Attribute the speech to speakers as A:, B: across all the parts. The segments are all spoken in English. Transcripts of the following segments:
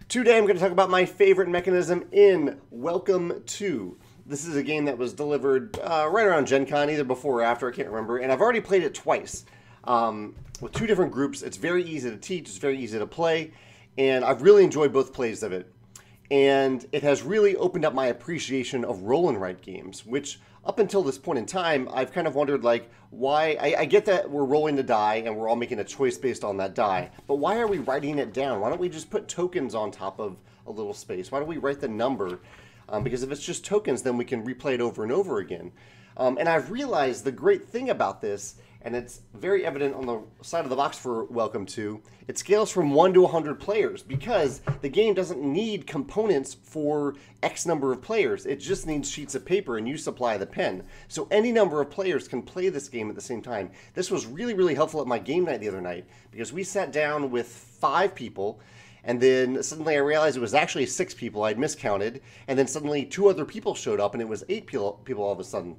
A: Today I'm going to talk about my favorite mechanism in Welcome to. This is a game that was delivered right around Gen Con, either before or after, I can't remember, and I've already played it twice with two different groups. It's very easy to teach, it's very easy to play, and I've really enjoyed both plays of it. And it has really opened up my appreciation of roll and write games, which up until this point in time, I've kind of wondered, like, why. I get that we're rolling the die and we're all making a choice based on that die, but why are we writing it down? Why don't we just put tokens on top of a little space? Why don't we write the number? Because if it's just tokens, then we can replay it over and over again. And I've realized the great thing about this, and it's very evident on the side of the box for Welcome to, it scales from 1 to 100 players because the game doesn't need components for X number of players. It just needs sheets of paper and you supply the pen. So any number of players can play this game at the same time. This was really, really helpful at my game night the other night because we sat down with 5 people. And then suddenly I realized it was actually 6 people. I'd miscounted. And then suddenly 2 other people showed up and it was 8 people all of a sudden.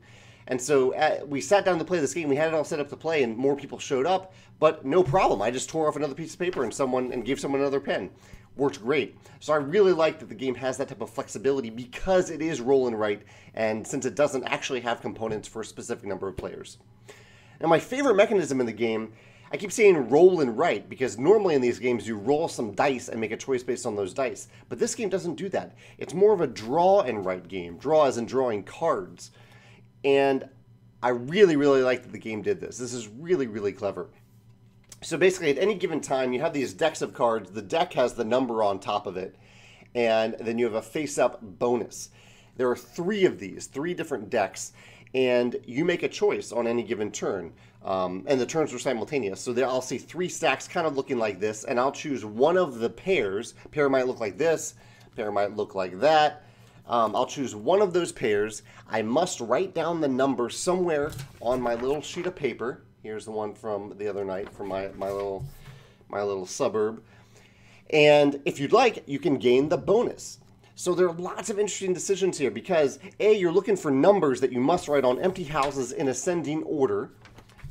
A: And so we sat down to play this game. We had it all set up to play and more people showed up. But no problem. I just tore off another piece of paper and gave someone another pen. Worked great. So I really like that the game has that type of flexibility because it is roll and write. And since it doesn't actually have components for a specific number of players. Now my favorite mechanism in the game, I keep saying roll and write because normally in these games you roll some dice and make a choice based on those dice. But this game doesn't do that. It's more of a draw and write game. Draw as in drawing cards. And I really, really like that the game did this. This is really, really clever. So basically at any given time you have these decks of cards. The deck has the number on top of it. And then you have a face-up bonus. There are 3 of these, 3 different decks. And you make a choice on any given turn. And the turns are simultaneous. So there I'll see 3 stacks kind of looking like this, and I'll choose one of the pairs. Pair might look like this, pair might look like that. I'll choose one of those pairs. I must write down the number somewhere on my little sheet of paper. Here's the one from the other night from my little suburb. And if you'd like, you can gain the bonus. So there are lots of interesting decisions here because A, you're looking for numbers that you must write on empty houses in ascending order.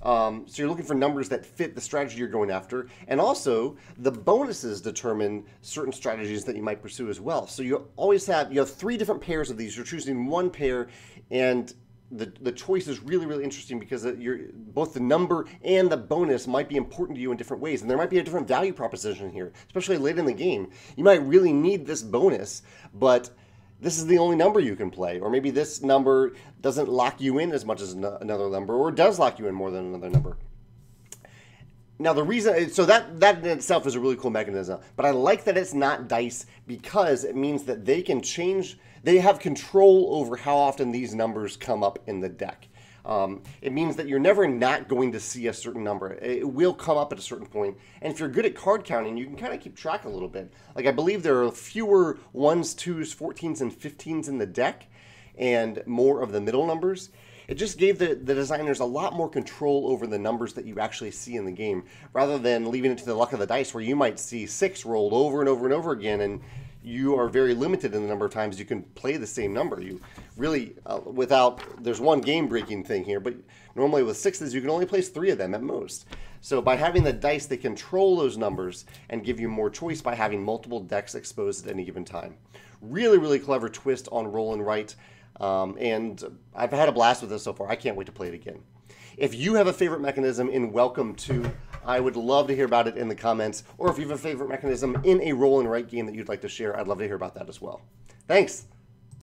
A: So you're looking for numbers that fit the strategy you're going after. And also, the bonuses determine certain strategies that you might pursue as well. So you have 3 different pairs of these. You're choosing one pair, and the choice is really, really interesting because both the number and the bonus might be important to you in different ways. And there might be a different value proposition here, especially late in the game. You might really need this bonus, but this is the only number you can play. Or maybe this number doesn't lock you in as much as another number, or does lock you in more than another number. Now the reason, so that in itself is a really cool mechanism, but I like that it's not dice because it means that they can change, they have control over how often these numbers come up in the deck. It means that you're never not going to see a certain number. It will come up at a certain point. And if you're good at card counting, you can kind of keep track a little bit. Like I believe there are fewer 1s, 2s, 14s, and 15s in the deck and more of the middle numbers. It just gave the designers a lot more control over the numbers that you actually see in the game rather than leaving it to the luck of the dice where you might see 6 rolled over and over and over again and you are very limited in the number of times you can play the same number. You really, there's one game-breaking thing here, but normally with 6s, you can only place 3 of them at most. So by having the dice, they control those numbers and give you more choice by having multiple decks exposed at any given time. Really, really clever twist on roll and write, and I've had a blast with this so far. I can't wait to play it again. If you have a favorite mechanism in Welcome to, I would love to hear about it in the comments. Or if you have a favorite mechanism in a roll and write game that you'd like to share, I'd love to hear about that as well. Thanks.